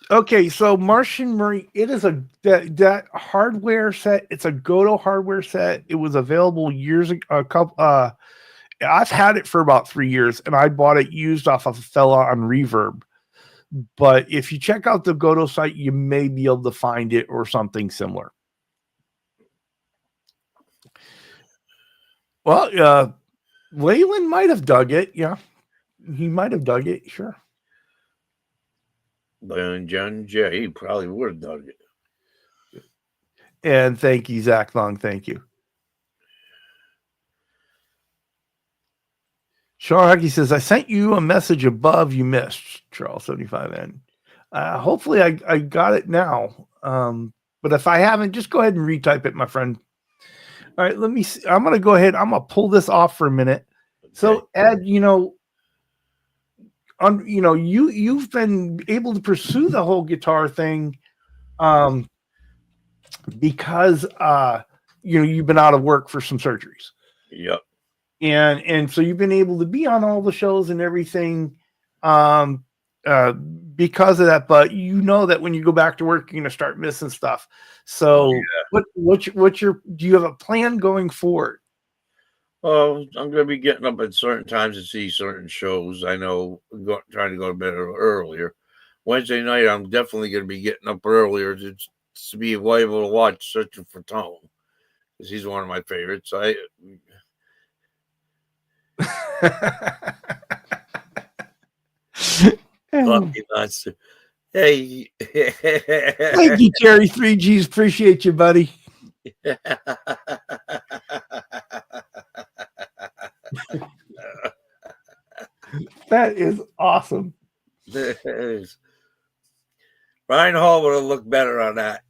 Okay, so Martian Murray, it is that hardware set. It's a Goto hardware set. It was available years ago. I've had it for about 3 years, and I bought it used off of a fella on Reverb. But if you check out the Goto site, you may be able to find it or something similar. Well, Leyland might have dug it. Yeah, he might have dug it. Sure. And John Jay probably would have dug it. And thank you, Zach Long. Thank you. Sean Hockey says, I sent you a message above you missed, Charles 75N. Hopefully I got it now. But if I haven't, just go ahead and retype it, my friend. All right, let me see. I'm going to go ahead. I'm going to pull this off for a minute. Okay. So, Ed, you've been able to pursue the whole guitar thing because, you've been out of work for some surgeries. Yep. And so you've been able to be on all the shows and everything because of that. But you know that when you go back to work, you're going to start missing stuff. So what's your do you have a plan going forward? Oh, I'm going to be getting up at certain times to see certain shows. I know trying to go to bed earlier. Wednesday night, I'm definitely going to be getting up earlier to be able to watch Searching for Tone because he's one of my favorites. Hey. Thank you, Terry 3Gs. Appreciate you, buddy. That is awesome. Ryan Hall would have looked better on that.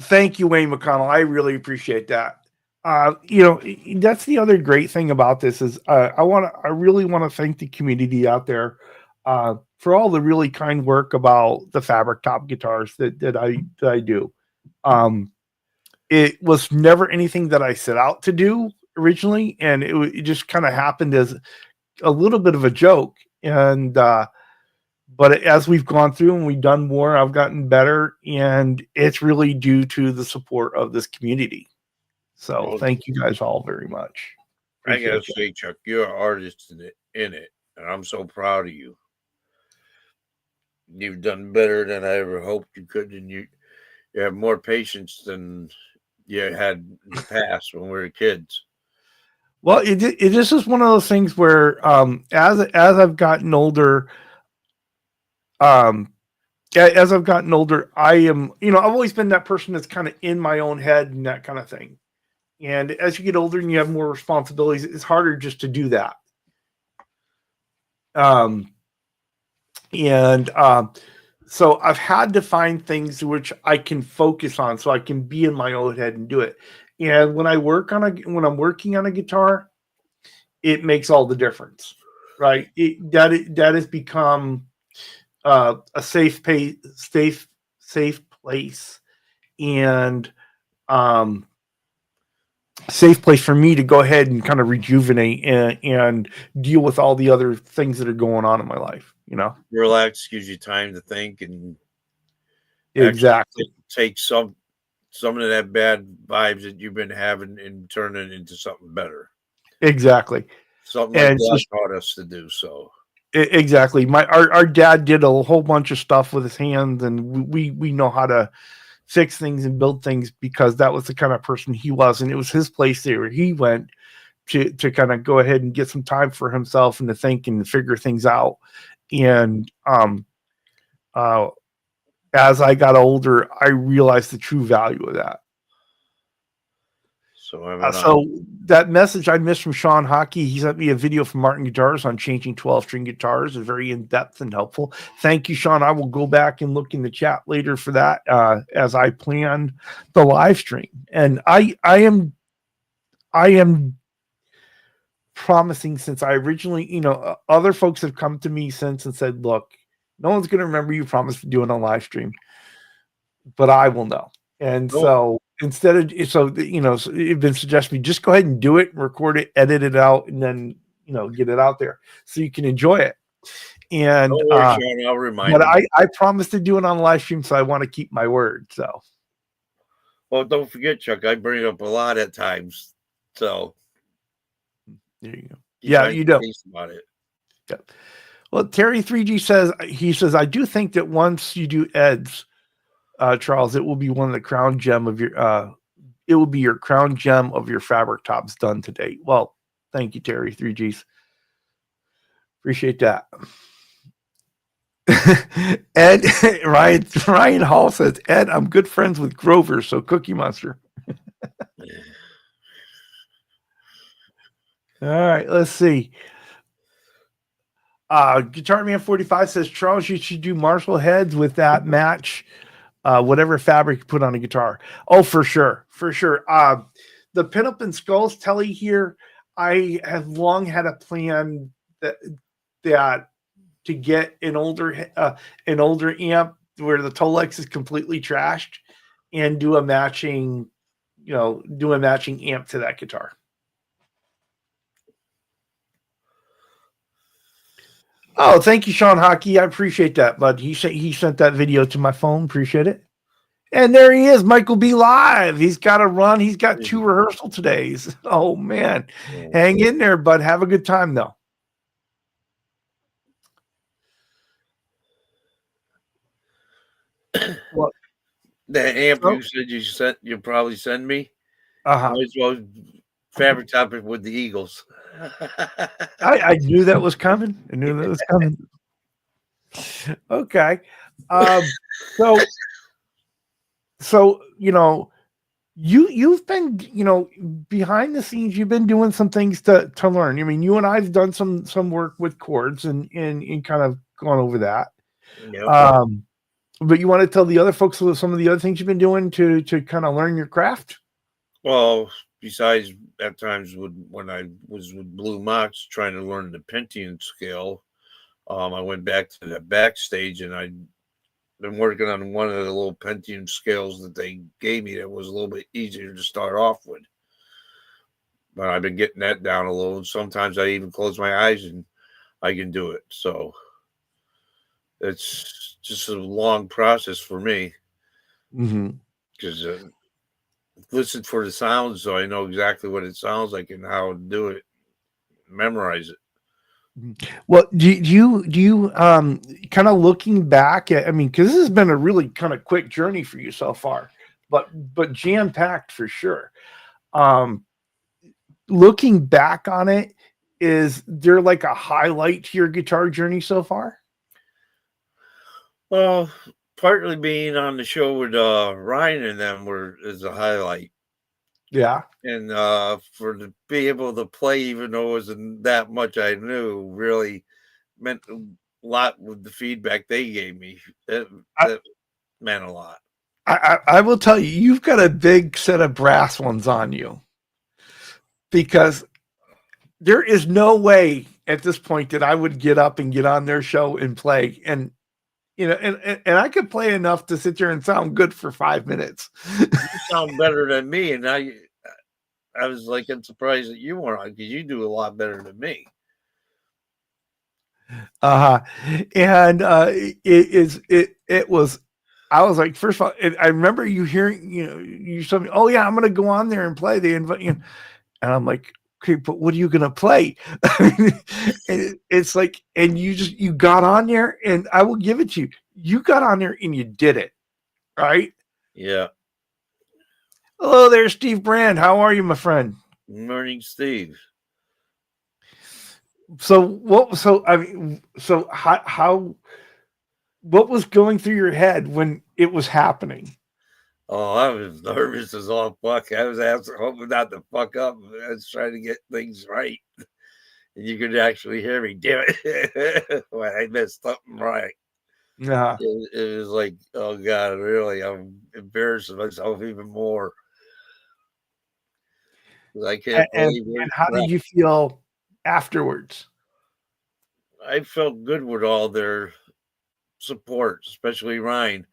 Thank you, Wayne McConnell. I really appreciate that. That's the other great thing about this is I really want to thank the community out there for all the really kind work about the fabric top guitars that I do. It was never anything that I set out to do originally, and it just kind of happened as a little bit of a joke. And but as we've gone through and we've done more, I've gotten better, and it's really due to the support of this community. So thank you guys all very much. I gotta say, Chuck, you're an artist in it, and I'm so proud of you. You've done better than I ever hoped you could, and you have more patience than you had in the past when we were kids. Well, it just is one of those things where as I've gotten older, I am, I've always been that person that's kind of in my own head and that kind of thing. And as you get older and you have more responsibilities, it's harder just to do that. So I've had to find things which I can focus on so I can be in my own head and do it. And when I'm working on a guitar, it makes all the difference, right? That has become a safe place and safe place for me to go ahead and kind of rejuvenate and deal with all the other things that are going on in my life. Relax, gives you time to think and exactly take some of that bad vibes that you've been having and turn it into something better. Exactly. Something like God taught us to do so. Exactly. Our dad did a whole bunch of stuff with his hands, and we know how to fix things and build things because that was the kind of person he was, and it was his place there where he went to kind of go ahead and get some time for himself and to think and figure things out. And as I got older, I realized the true value of that. So that message I missed from Sean Hockey, he sent me a video from Martin Guitars on changing 12-string guitars. It's very in-depth and helpful. Thank you, Sean. I will go back and look in the chat later for that as I plan the live stream. And I am promising, since I originally, other folks have come to me since and said, look, no one's going to remember you promised to do it on live stream, but I will know. And so instead of, you've been suggesting me just go ahead and do it, record it, edit it out, and then, get it out there so you can enjoy it. And Sean, I'll remind but I promised to do it on live stream, so I want to keep my word. So, well, don't forget, Chuck, I bring it up a lot at times. So there you go. Yeah, you do. About it. Yeah. Well, Terry 3G says, I do think that once you do Ed's, Charles, it will be one of the crown gem of your it will be your crown gem of your fabric tops done to date. Well, thank you, Terry 3Gs. Appreciate that. Ed Ryan Hall says, Ed, I'm good friends with Grover, so Cookie Monster. All right, let's see. Guitar Man 45 says, Charles, you should do Marshall heads with that match whatever fabric you put on a guitar. Oh, for sure. The Pinup and Skulls telly here, I have long had a plan that to get an older amp where the Tolex is completely trashed and do a matching amp to that guitar. Oh, thank you, Sean Hockey. I appreciate that, bud. He sent that video to my phone. Appreciate it. And there he is, Michael B. Live. He's got to run. He's got 2 rehearsal todays. Oh, man. Hang in there, bud. Have a good time, though. What? The amp you said you'll probably send me. Might as well fabric top it with the Eagles. I knew that was coming. Okay. So you've been, behind the scenes, you've been doing some things to learn. I mean, you and I've done some work with chords and kind of gone over that. Yep. But you want to tell the other folks some of the other things you've been doing to kind of learn your craft? Well, besides at times when I was with Blue Mox trying to learn the Pentium scale, I went back to the backstage and I'd been working on one of the little Pentium scales that they gave me that was a little bit easier to start off with. But I've been getting that down a little. Sometimes I even close my eyes and I can do it. So it's just a long process for me. Because listen for the sounds so I know exactly what it sounds like and how to do it, memorize it. Well, do you kind of looking back at, I mean, because this has been a really kind of quick journey for you so far, but jam-packed for sure. Looking back on it, is there like a highlight to your guitar journey so far? Well, partly being on the show with Ryan and them is a highlight. Yeah. And to be able to play, even though it wasn't that much I knew, really meant a lot with the feedback they gave me. That meant a lot. I will tell you, you've got a big set of brass ones on you, because there is no way at this point that I would get up and get on their show and play. And and I could play enough to sit there and sound good for 5 minutes. You sound better than me, and I was like, I'm surprised that you weren't on, because you do a lot better than me. And it was. I was like, first of all, I remember you hearing, you told me, oh yeah, I'm going to go on there and play. They invite you, and I'm like, okay, but what are you going to play? It's like, and you got on there, and I will give it to you. You got on there and you did it, right? Yeah. Hello there, Steve Brand. How are you, my friend? Good morning, Steve. So what? So I mean, so how? What was going through your head when it was happening? Oh, I was nervous as all fuck. I was hoping not to fuck up. I was trying to get things right. And you could actually hear me. Damn it. When I missed something right. Yeah. It was like, oh God, really, I'm embarrassing myself even more. I can't believe And it. how did you feel afterwards? I felt good with all their support, especially Ryan,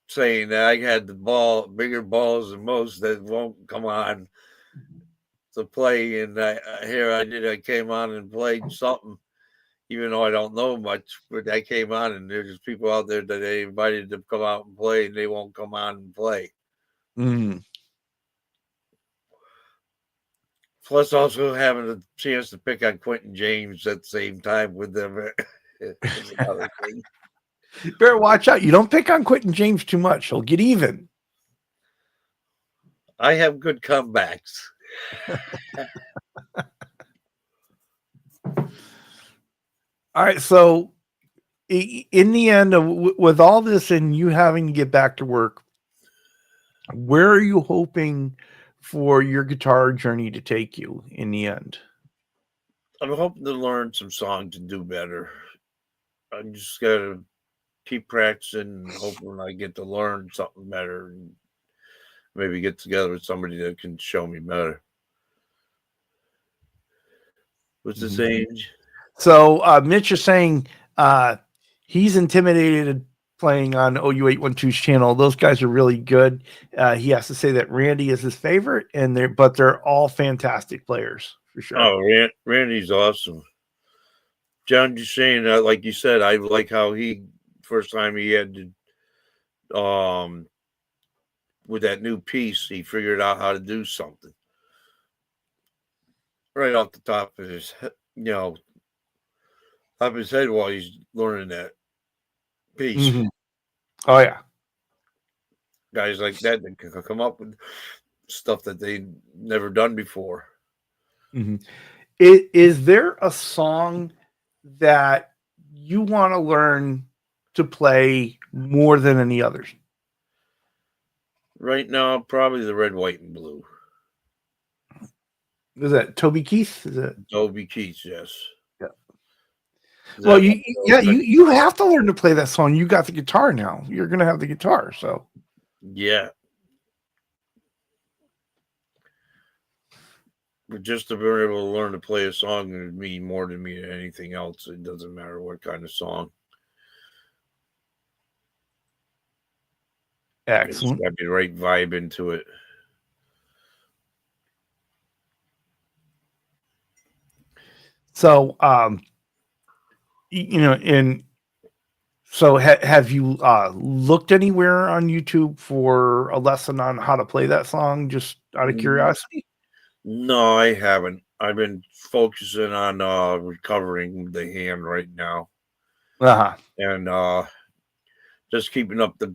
saying that I had the bigger balls than most that won't come on to play. And here I did. I came on and played something, even though I don't know much. But I came on, and there's people out there that they invited to come out and play, and they won't come on and play. Mm. Plus, also having a chance to pick on Quentin James at the same time with them is another thing. You better watch out. You don't pick on Quentin James too much. He'll get even. I have good comebacks. All right. So, in the end, with all this and you having to get back to work, where are you hoping for your guitar journey to take you in the end? I'm hoping to learn some songs and do better. I'm just gotta keep practicing and hoping I get to learn something better and maybe get together with somebody that can show me better. What's the saying? So Mitch is saying he's intimidated playing on OU812's channel. Those guys are really good. He has to say that Randy is his favorite, but they're all fantastic players for sure. Oh, Randy's awesome. John, just saying, like you said, I like how first time he had to, with that new piece, he figured out how to do something right off the top of his, top of his head while he's learning that piece. Mm-hmm. Oh yeah, Guys like that can come up with stuff that they never done before. Mm-hmm. Is there a song that you want to learn to play more than any others? Right now, probably the red, white, and blue. Is that Toby Keith? Is it Toby Keith? Yes. Yeah. Well, you have to learn to play that song. You got the guitar now. You're gonna have the guitar, so yeah. But just to be able to learn to play a song would mean more to me than anything else. It doesn't matter what kind of song. Excellent. It's got to be the right vibe into it. So, and so have you looked anywhere on YouTube for a lesson on how to play that song? Just out of curiosity. No, I haven't. I've been focusing on recovering the hand right now, and just keeping up the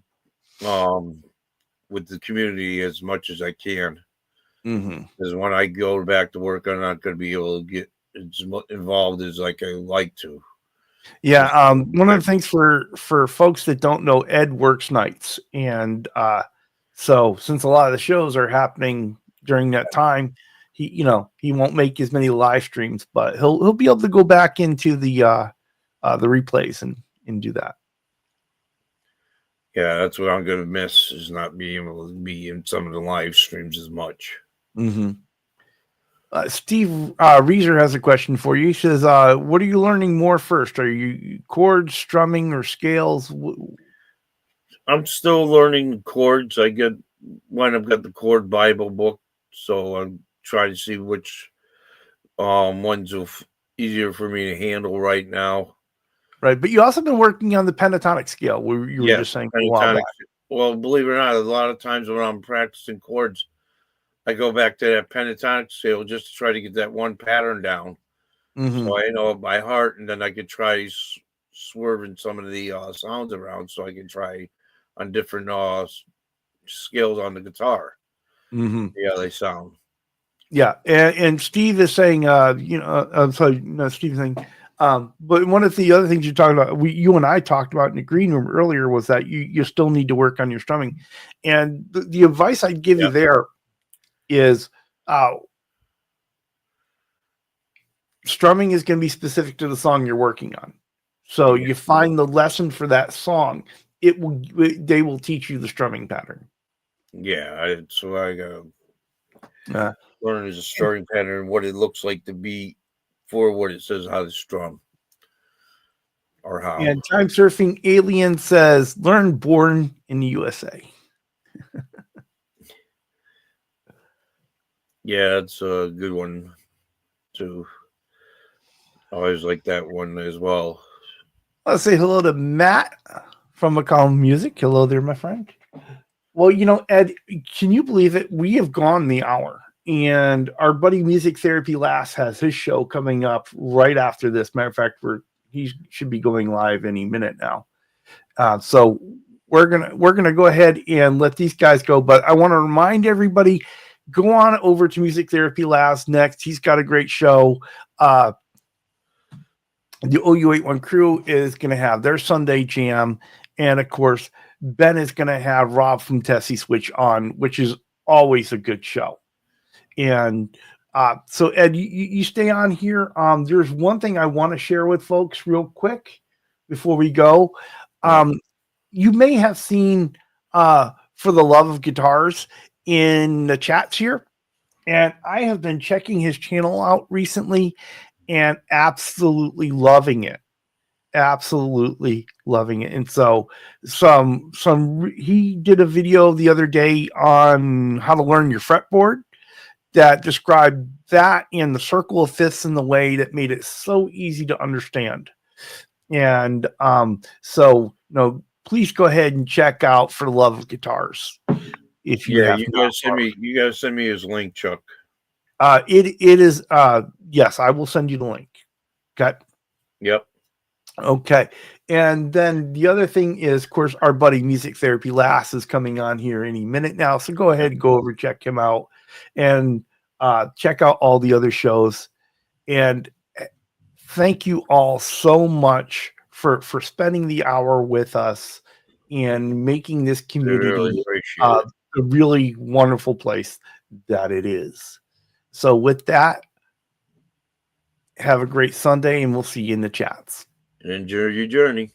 with the community as much as I can. Because when I go back to work, I'm not going to be able to get as involved as like I like to. Yeah, one of the things for folks that don't know, Ed works nights, and so since a lot of the shows are happening during that time, he won't make as many live streams, but he'll be able to go back into the replays and do that. Yeah, that's what I'm going to miss, is not being able to be in some of the live streams as much. Mm-hmm. Steve Reeser has a question for you. He says, what are you learning more first? Are you chords, strumming, or scales? I'm still learning chords. I've got the chord Bible book, so I'm trying to see which ones are easier for me to handle right now. Right, but you also been working on the pentatonic scale, where you were just saying a while back. Well, believe it or not, a lot of times when I'm practicing chords, I go back to that pentatonic scale just to try to get that one pattern down. So I know it by heart, and then I could try swerving some of the sounds around, so I can try on different scales on the guitar. Yeah, they sound. Yeah, and Steve is saying, I'm sorry, no, Steve is saying, but one of the other things you talked about, you and I talked about in the green room earlier was that you still need to work on your strumming, and the advice I'd give you there is, strumming is going to be specific to the song you're working on, so you find the lesson for that song. They will teach you the strumming pattern. Yeah, so I got learn as a strumming pattern, what it looks like to be for what it says how to strum or how. And Time Surfing Alien says, learn Born in the USA. Yeah, it's a good one too. I always like that one as well. Let's say hello to Matt from McCollum Music. Hello there, my friend. Well, Ed, can you believe it? We have gone the hour, and our buddy Music Therapy Lass has his show coming up right after this. Matter of fact, he should be going live any minute now. So we're gonna go ahead and let these guys go. But I want to remind everybody, go on over to Music Therapy Lass next. He's got a great show. The OU81 crew is going to have their Sunday jam. And of course, Ben is going to have Rob from Tessie Switch on, which is always a good show. And so, Ed, you stay on here. There's one thing I want to share with folks real quick before we go. You may have seen For the Love of Guitars in the chats here. And I have been checking his channel out recently and absolutely loving it. Absolutely loving it. And so he did a video the other day on how to learn your fretboard that described that and the circle of fifths in the way that made it so easy to understand. And please go ahead and check out For the Love of Guitars. If you have you gotta send me his link, Chuck. It is yes, I will send you the link. Okay. Yep. Okay. And then the other thing is, of course, our buddy Music Therapy Lass is coming on here any minute now. So go ahead and go over, check him out, and check out all the other shows. And thank you all so much for spending the hour with us and making this community a really wonderful place that it is. So with that, have a great Sunday, and we'll see you in the chats. Enjoy your journey.